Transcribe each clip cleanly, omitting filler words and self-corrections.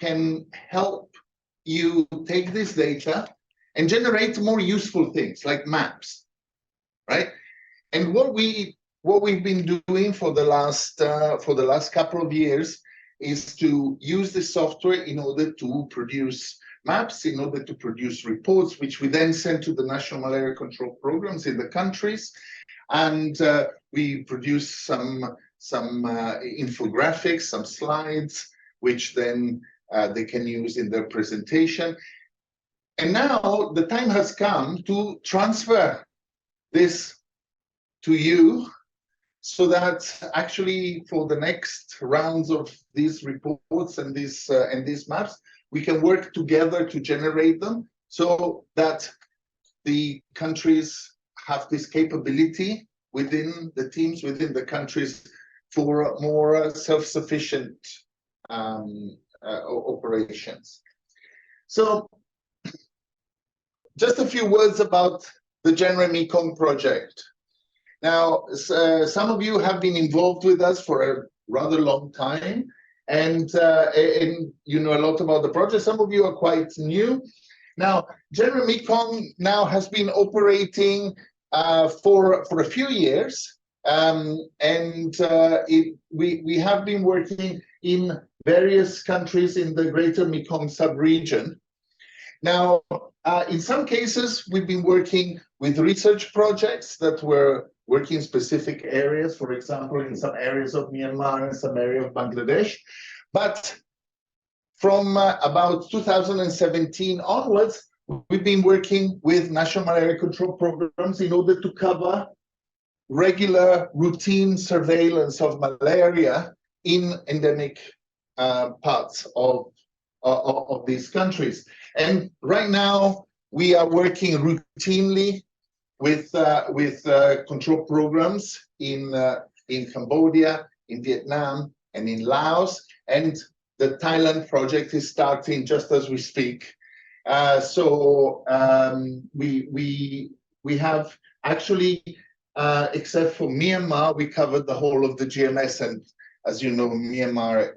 can help you take this data and generate more useful things like maps, right? And what we've been doing for the last couple of years is to use the software in order to produce maps, in order to produce reports, which we then send to the national malaria control programs in the countries, and we produce some infographics, some slides, which then they can use in their presentation. And now the time has come to transfer this to you, so that actually for the next rounds of these reports and these maps, we can work together to generate them, so that the countries have this capability within the teams, within the countries, for more self-sufficient operations. So just a few words about the Genera Mekong project. Now, some of you have been involved with us for a rather long time, and you know a lot about the project. Some of you are quite new. Now, Genera Mekong now has been operating for a few years, we have been working in various countries in the Greater Mekong sub-region. Now, in some cases, we've been working with research projects that were working in specific areas, for example, in some areas of Myanmar and some area of Bangladesh. But from about 2017 onwards, we've been working with national malaria control programs in order to cover regular routine surveillance of malaria in endemic parts of these countries. And right now, we are working routinely with control programs in Cambodia, in Vietnam, and in Laos. And the Thailand project is starting just as we speak. So we have actually, except for Myanmar, we covered the whole of the GMS. And as you know, Myanmar,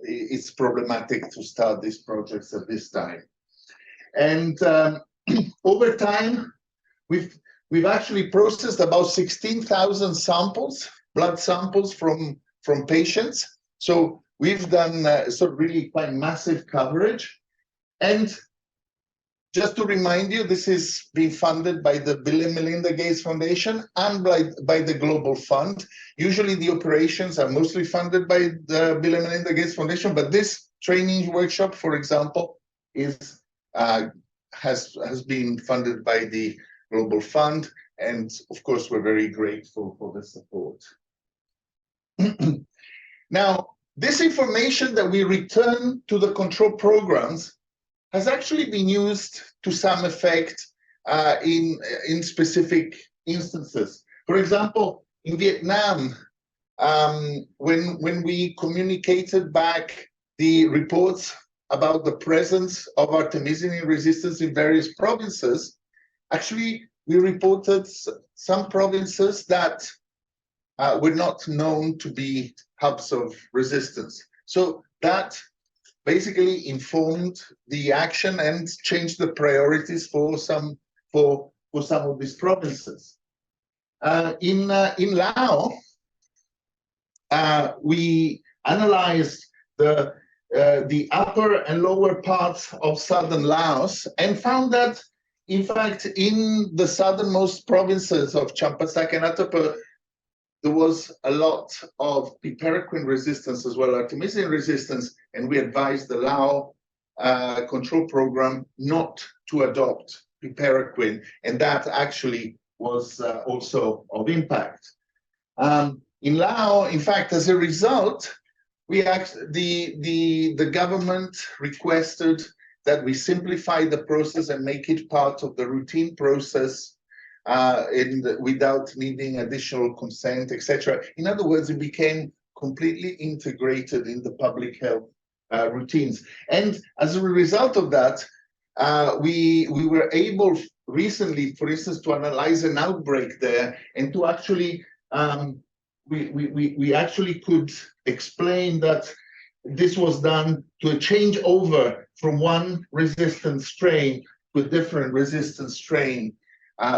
it's problematic to start these projects at this time. And over time, we've actually processed about 16,000 samples, blood samples from patients. So we've done sort of really quite massive coverage. And just to remind you, this is being funded by the Bill and Melinda Gates Foundation and by the Global Fund. Usually the operations are mostly funded by the Bill and Melinda Gates Foundation, but this training workshop, for example, has been funded by the Global Fund, and of course we're very grateful for the support. Now, this information that we return to the control programs has actually been used to some effect in specific instances. For example, in Vietnam, when we communicated back the reports about the presence of artemisinin resistance in various provinces, actually we reported some provinces that were not known to be hubs of resistance. So that basically informed the action and changed the priorities for some of these provinces. In Laos, we analyzed the upper and lower parts of southern Laos and found that, in fact, in the southernmost provinces of Champasak and Attapeu, there was a lot of piperacin resistance as well, artemisinin resistance, and we advised the Lao control program not to adopt piperacin, and that actually was also of impact. In Laos, in fact, as a result, the government requested that we simplify the process and make it part of the routine process without needing additional consent, etc. In other words, it became completely integrated in the public health routines. And as a result of that, we were able recently, for instance, to analyze an outbreak there and to actually, we actually could explain that this was done to a change over from one resistant strain to a different resistant strain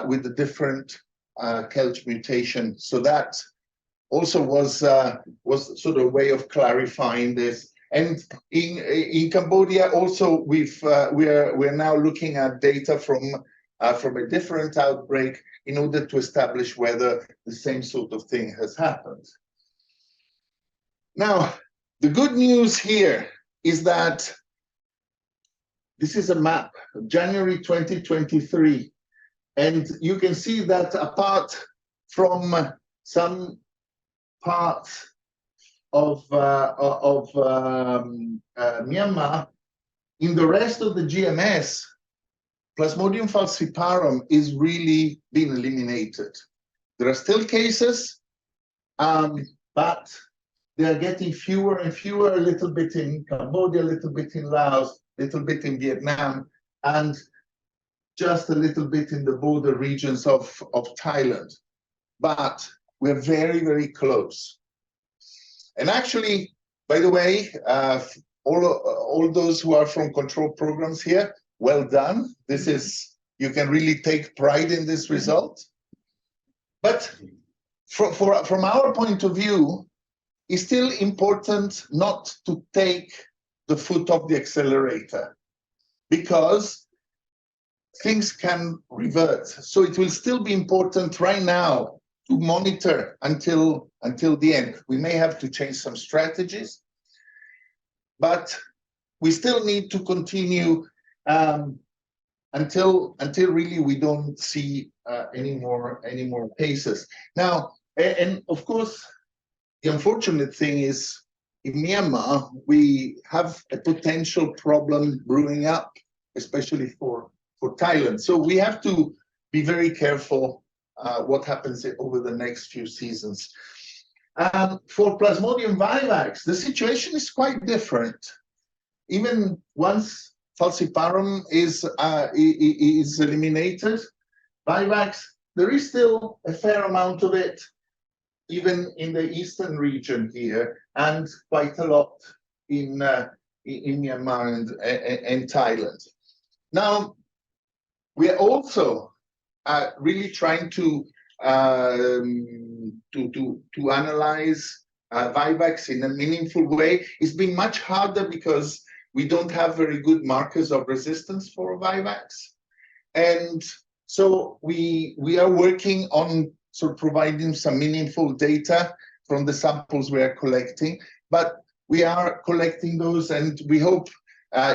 with a different Kelch mutation. So that also was sort of a way of clarifying this. And in Cambodia also we're now looking at data from a different outbreak in order to establish whether the same sort of thing has happened. Now, the good news here is that this is a map of January 2023, and you can see that apart from some parts of Myanmar, in the rest of the GMS, Plasmodium falciparum is really being eliminated. There are still cases, but they are getting fewer and fewer, a little bit in Cambodia, a little bit in Laos, a little bit in Vietnam, and just a little bit in the border regions of Thailand. But we're very, very close. And actually, by the way, all those who are from control programs here, well done. This is, you can really take pride in this result. But from our point of view, it's still important not to take the foot off the accelerator, because things can revert. So it will still be important right now to monitor until the end. We may have to change some strategies, but we still need to continue until really we don't see any more cases. Now, and of course, the unfortunate thing is in Myanmar, we have a potential problem brewing up, especially for Thailand. So we have to be very careful what happens over the next few seasons. For Plasmodium vivax, the situation is quite different. Even once falciparum is eliminated, vivax, there is still a fair amount of it, even in the eastern region here, and quite a lot in Myanmar and Thailand. Now, we are also really trying to analyze vivax in a meaningful way. It's been much harder because we don't have very good markers of resistance for vivax, and so we are working on sort of providing some meaningful data from the samples we are collecting. But we are collecting those, and we hope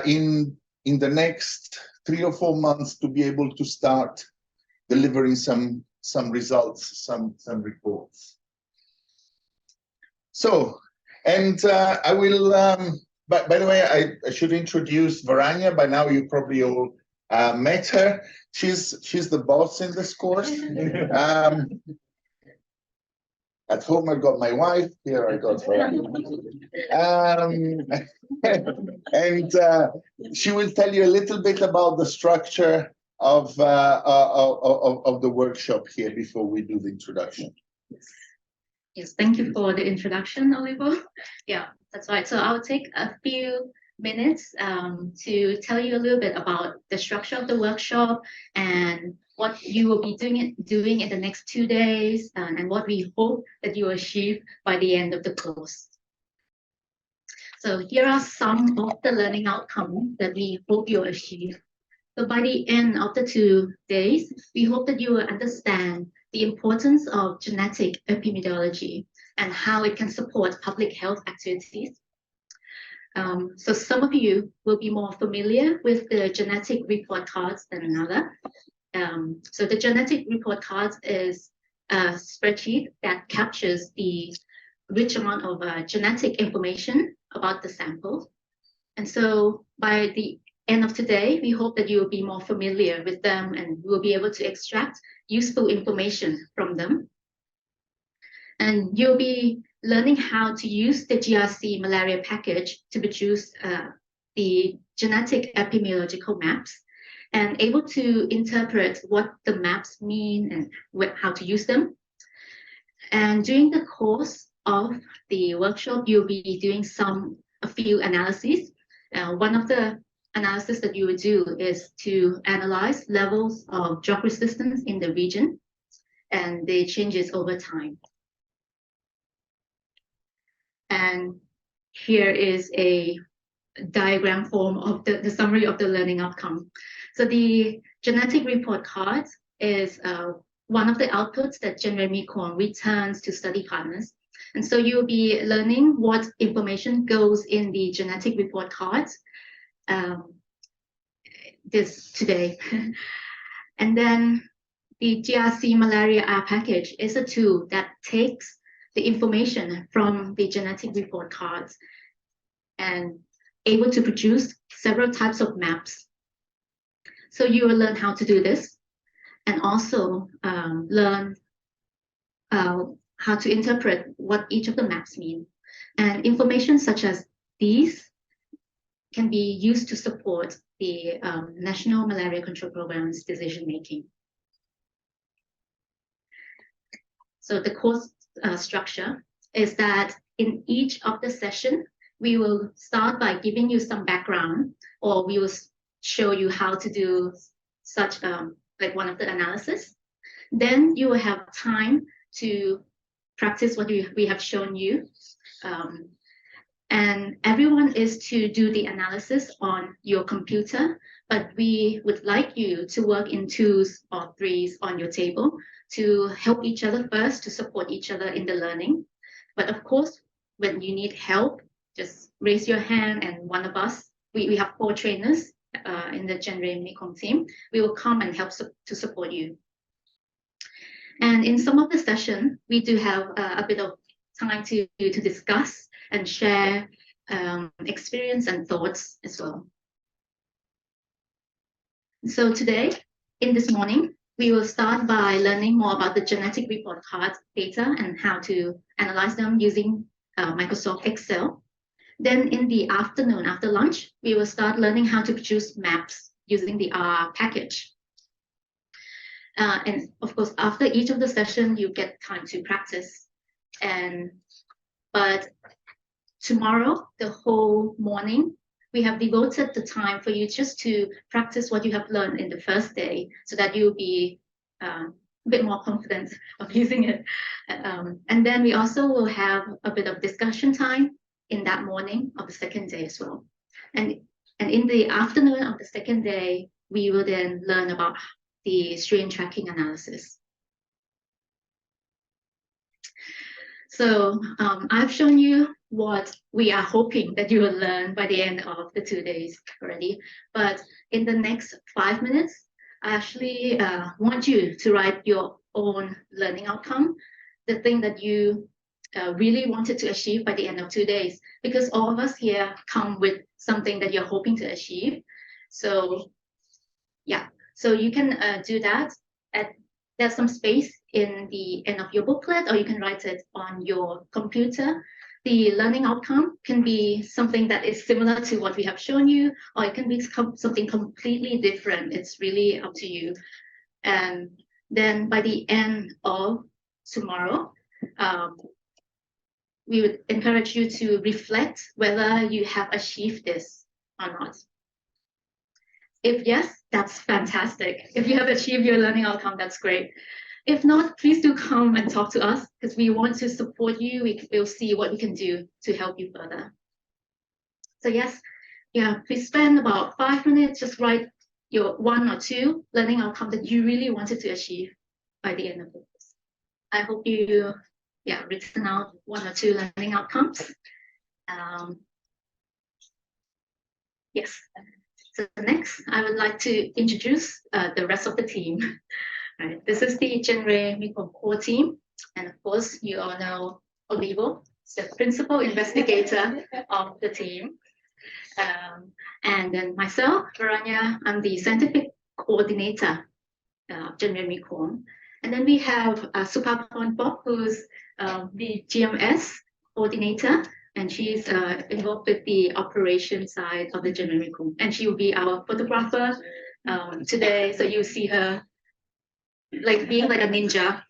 in the next 3 or 4 months to be able to start delivering some results, some reports. So, and I will, by the way, I should introduce Varanya. By now you probably all met her. She's the boss in this course. At home I got my wife, here I got Varanya. And she will tell you a little bit about the structure of the workshop here before we do the introduction. Yes, thank you for the introduction, Oliver. Yeah, that's right. So I'll take a few minutes to tell you a little bit about the structure of the workshop and what you will be doing in the next 2 days, and what we hope that you achieve by the end of the course. So here are some of the learning outcomes that we hope you'll achieve. So by the end of the 2 days, we hope that you will understand the importance of genetic epidemiology and how it can support public health activities. So some of you will be more familiar with the genetic report cards than another. So the genetic report cards is a spreadsheet that captures the rich amount of genetic information about the sample. And so by the end of today, we hope that you will be more familiar with them and will be able to extract useful information from them. And you'll be learning how to use the GRC malaria package to produce the genetic epidemiological maps, and able to interpret what the maps mean and how to use them. And during the course of the workshop, you'll be doing some a few analyses. One of the analysis that you would do is to analyze levels of drug resistance in the region and the changes over time. And here is a diagram form of the summary of the learning outcome. So the genetic report card is one of the outputs that Jeremy Kwon returns to study partners. And so you'll be learning what information goes in the genetic report card this today. And then the GRC Malaria R package is a tool that takes the information from the genetic report cards and able to produce several types of maps. So you will learn how to do this and also learn how to interpret what each of the maps mean. And information such as these can be used to support the National Malaria Control Program's decision making. So the course structure is that in each of the session, we will start by giving you some background, or we will show you how to do such like one of the analysis. Then you will have time to practice what we have shown you. And everyone is to do the analysis on your computer, but we would like you to work in twos or threes on your table to help each other first, to support each other in the learning. But of course, when you need help, just raise your hand and one of us, we have 4 trainers in the Jeremy Kwon team, we will come and help to support you. And in some of the session, we do have a bit of time to discuss and share experience and thoughts as well. So today, in this morning, we will start by learning more about the genetic report card data and how to analyze them using Microsoft Excel. Then in the afternoon, after lunch, we will start learning how to produce maps using the R package. And of course, after each of the session, you get time to practice. But tomorrow, the whole morning, we have devoted the time for you just to practice what you have learned in the first day so that you'll be a bit more confident of using it. And then we also will have a bit of discussion time in that morning of the second day as well. And in the afternoon of the second day, we will then learn about the strain tracking analysis. So I've shown you what we are hoping that you will learn by the end of the 2 days already. But in the next 5 minutes, I actually want you to write your own learning outcome, the thing that you really wanted to achieve by the end of 2 days, because all of us here come with something that you're hoping to achieve. So yeah, so you can do that. There's some space in the end of your booklet, or you can write it on your computer. The learning outcome can be something that is similar to what we have shown you, or it can be something completely different. It's really up to you. And then by the end of tomorrow, we would encourage you to reflect whether you have achieved this or not. If yes, that's fantastic. If you have achieved your learning outcome, that's great. If not, please do come and talk to us because we want to support you. We'll see what we can do to help you further. So yes, yeah, please spend about 5 minutes, just write your 1 or 2 learning outcomes that you really wanted to achieve by the end of this. I hope you, written out 1 or 2 learning outcomes. Yes. So next, I would like to introduce the rest of the team. Right. This is the Jeremy Kwon core team. And of course, you all know Olivo, the principal investigator of the team. And then myself, Varanya, I'm the scientific coordinator of Jeremy Kwon. And then we have Supaporn Bob, who's the GMS coordinator. And she's involved with the operation side of the Jeremy Kwon. And she will be our photographer today. So you'll see her like being like a ninja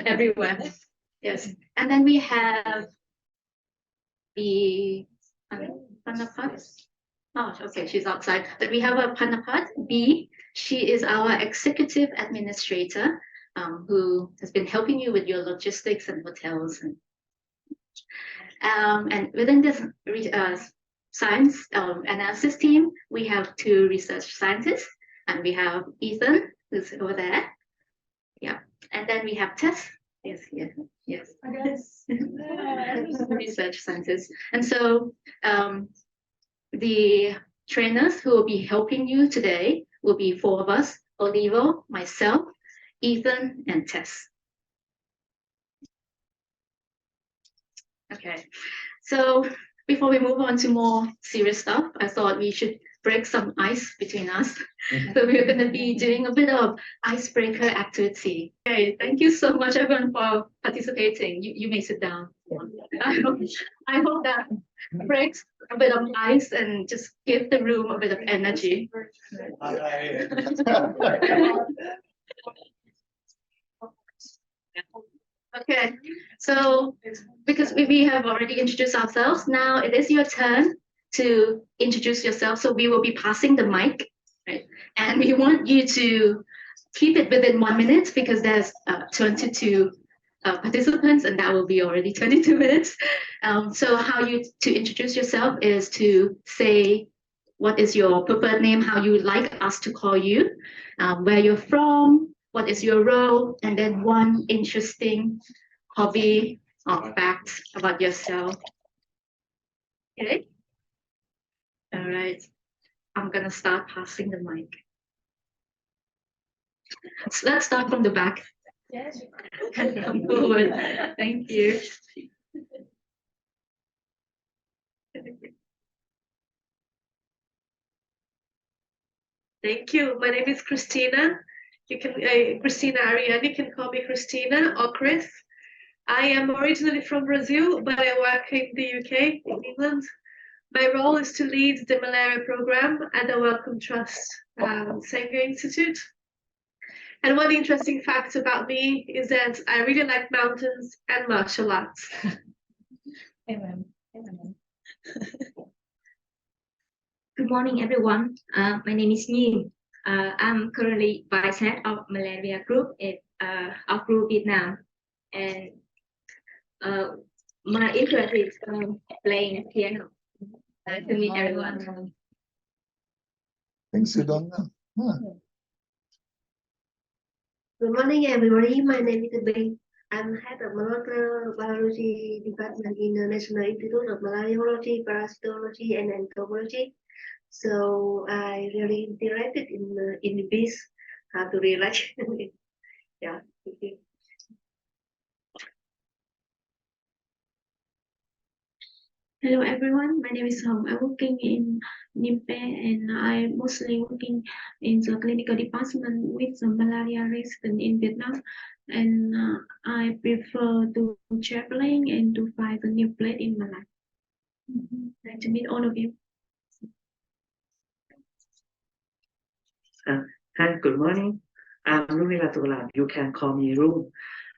everywhere. Yes. And then we have the Panapat. Oh, okay, she's outside. But we have a Panapat B. She is our executive administrator, who has been helping you with your logistics and hotels. And within this science analysis team, we have 2 research scientists, and we have Ethan, who's over there. Yeah, and then we have Tess. Yes, yes, yes. Research scientists. And so the trainers who will be helping you today will be 4 of us: Olivo, myself, Ethan, and Tess. Okay, so before we move on to more serious stuff, I thought we should break some ice between us. So we're going to be doing a bit of icebreaker activity. Okay, thank you so much everyone for participating. You may sit down. I hope that breaks a bit of ice and just give the room a bit of energy. Okay, so because we have already introduced ourselves, now it is your turn to introduce yourself. So we will be passing the mic, right? And we want you to keep it within 1 minute because there's 22 participants, and that will be already 22 minutes. So how you to introduce yourself is to say what is your preferred name, how you would like us to call you, where you're from, what is your role, and then 1 interesting hobby or fact about yourself. Okay? All right. I'm gonna start passing the mic. So let's start from the back. Yes. Come forward. Thank you. Thank you. My name is Christina. You can Christina Ariane. You can call me Christina or Chris. I am originally from Brazil, but I work in the UK, in England. My role is to lead the malaria program at the Wellcome Trust Sanger Institute. And one interesting fact about me is that I really like mountains and martial arts. Amen. Amen. Good morning, everyone. My name is Nhi. I'm currently vice head of malaria group at our group Vietnam, and my interest is playing piano. Nice to meet everyone. Thanks, Donna. Good morning, everybody. My name is Ben. I'm head of molecular biology department in the National Institute of Malariology, Parasitology, and Entomology. So I really interested in this, how to relax. Yeah, thank you. Hello everyone, my name is Hồng. I'm working in Nimpe and I'm mostly working in the clinical department with the malaria resident in Vietnam. And I prefer to traveling and to find a new place in my life. Nice to meet all of you. Hi, good morning. I'm Rumiratula. You can call me Rum.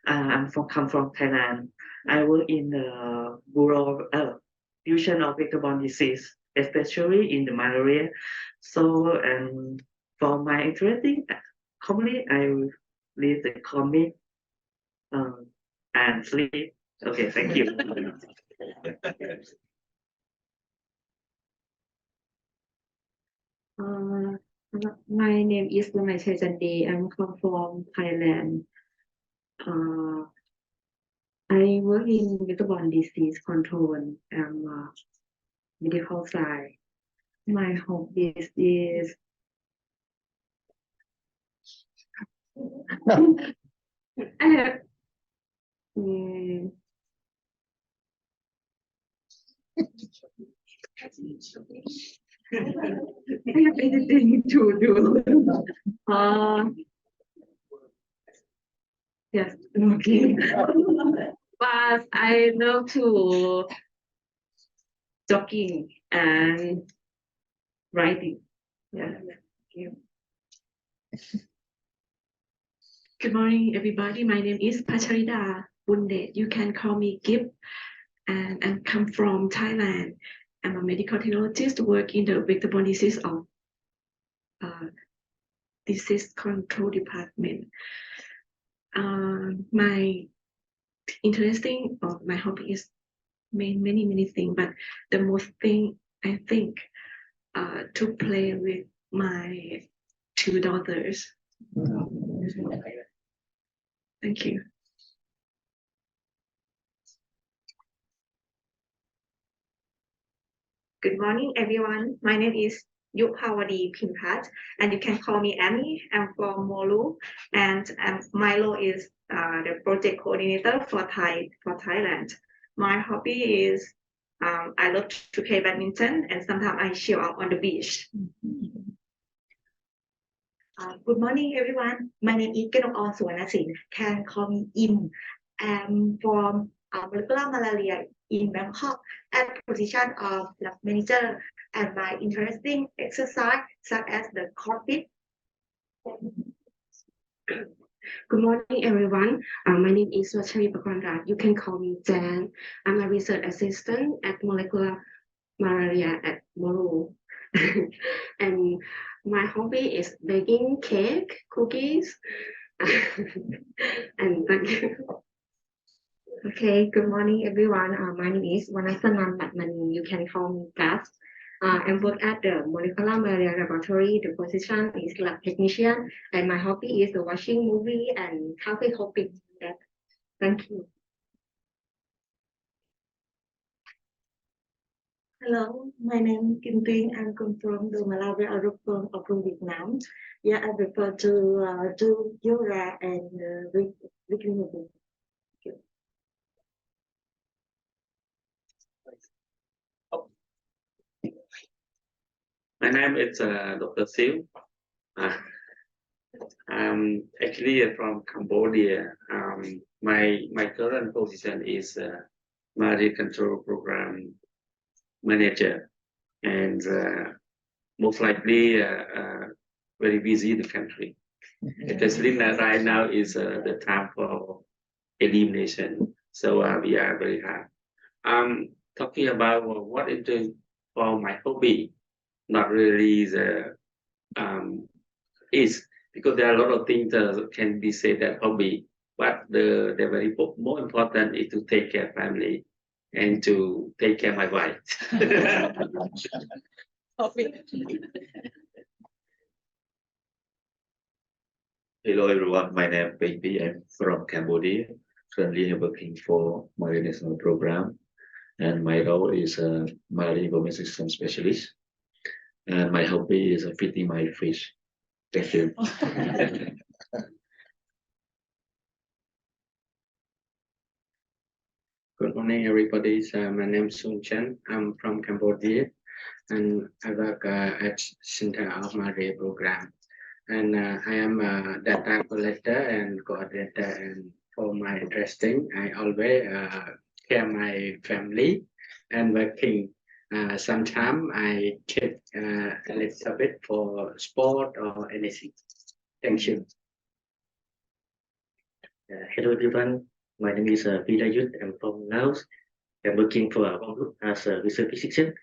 Come from Thailand. I work in the Bureau Fusion of vector-borne disease, especially in the malaria. So, for my interesting, commonly I read the comic and sleep. Okay, thank you. My name is Lamai Chaijandi. I'm come from Thailand. I work in vector-borne disease control. I'm a medical side. My hobbies is I have I have anything to do. Yes, okay. But I love to jogging and riding. Yeah. Thank you. Good morning, everybody. My name is Pacharida Bunde. You can call me Gip, and come from Thailand. I'm a medical technologist working in the vector-borne disease of disease control department. My interesting or my hobby is many things, but the most thing I think to play with my two daughters. Thank you. Good morning, everyone. My name is Yupawadi Pinpat, and you can call me Amy. I'm from Molu, and my role is the project coordinator for Thailand. My hobby is I love to play badminton, and sometimes I chill out on the beach. Good morning, everyone. My name is Kenok Suwanasin. Can call me Im. I'm from molecular malaria in Bangkok at position of lab manager, and my interesting exercise such as the CrossFit. Good morning, everyone. My name is Wachari Pakonrat. You can call me Jan. I'm a research assistant at molecular malaria at Moro. And my hobby is baking cake, cookies. And thank you. Okay, good morning, everyone. My name is Vanasanan Batmani. You can call me Gus. I work at the molecular malaria laboratory. The position is lab technician, and my hobby is watching movie and cafe hopping. Thank you. Hello, my name is Kim Tuyên. I'm come from the Malawi Europe of Vietnam. Yeah, I prefer to do yoga and reading a book. My name is Dr. Siu. I'm actually from Cambodia. My current position is Malaria Control Program Manager, and most likely very busy in the country. Especially right now is the time for elimination, so we are very hard. Talking about what is doing for my hobby, not really the is because there are a lot of things can be said that hobby, but the very more important is to take care of family and to take care of my wife. Hello everyone, my name is Baby. I'm from Cambodia. Currently working for my national program, and my role is a marine information system specialist. And my hobby is feeding my fish. Thank you. Good morning, everybody. My name is Sun Chen. I'm from Cambodia, and I work at Center of Malaria Program. And I am a data collector and coordinator. And for my interesting, I always care my family and working. Sometimes I take a little bit for sport or anything. Thank you. Hello everyone, my name is Vidayut. I'm from Laos. I'm working for one group as a research physician.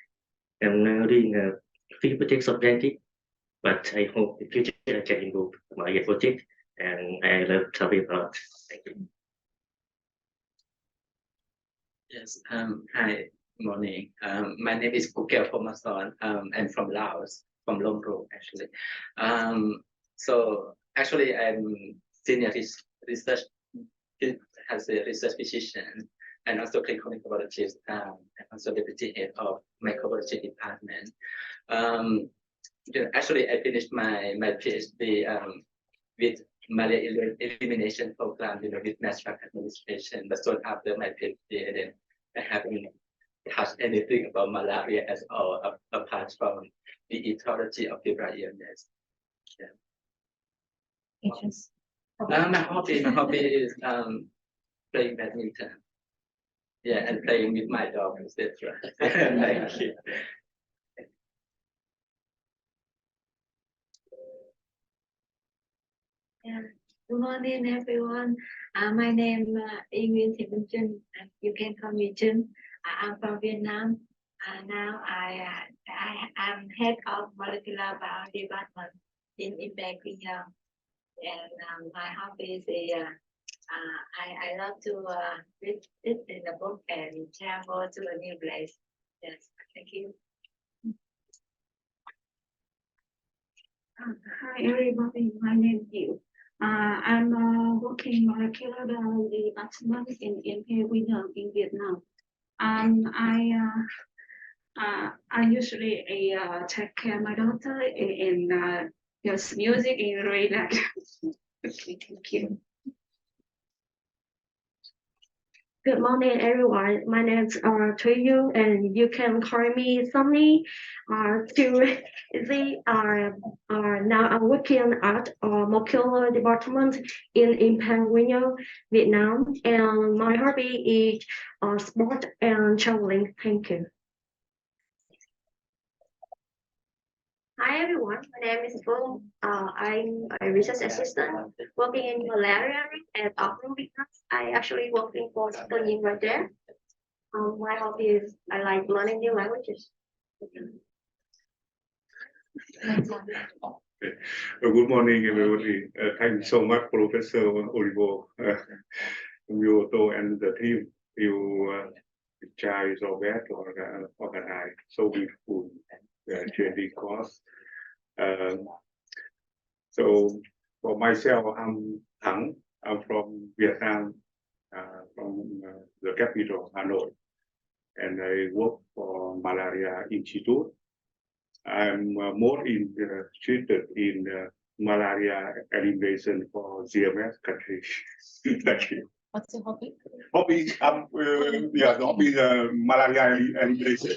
I'm now doing a few projects of Yankee, but I hope in future I can improve my project, and I love traveling a lot. Thank you. Yes. Hi. Morning. My name is Kukel Pomason. I'm from Laos, from Lomro, actually. So actually, I'm senior research as a research physician and also clinical microbiologist, and also deputy head of microbiology department. Actually, I finished my PhD with malaria elimination program, with national administration. But soon after my PhD, then I haven't touched anything about malaria at all, apart from the etiology of febrile illness. Yeah. My hobby is playing badminton. Yeah, and playing with my dog, etc. Thank you. Yeah. Good morning, everyone. My name is Nguyen Thị Minh Trinh. You can call me Trinh. I'm from Vietnam. Now I am head of molecular biology department in Epidemiology, and my hobby is I love to read it in the book and travel to a new place. Yes, thank you. Hi everybody, my name is Diệu. I'm working molecular biology department in Epidemiology in Vietnam. I usually take care of my daughter and just music and relax. Okay, thank you. Good morning, everyone. My name is Tuyu, and you can call me Sunny. Now I'm working at molecular department in Penguin, Vietnam, and my hobby is sport and traveling. Thank you. Hi everyone, my name is Phương. I'm a research assistant working in malaria at Auckland, Vietnam. I actually working for studying right there. My hobby is I like learning new languages. Good morning, everybody. Thank you so much, Professor Olivo, Myoto, and the team. You try your best to organize so beautiful training course. So for myself, I'm Thắng. I'm from Vietnam, from the capital, Hanoi, and I work for Malaria Institute. I'm more interested in malaria elimination for GMS countries. Thank you. What's your hobby? Hobby, yeah, hobby malaria elimination.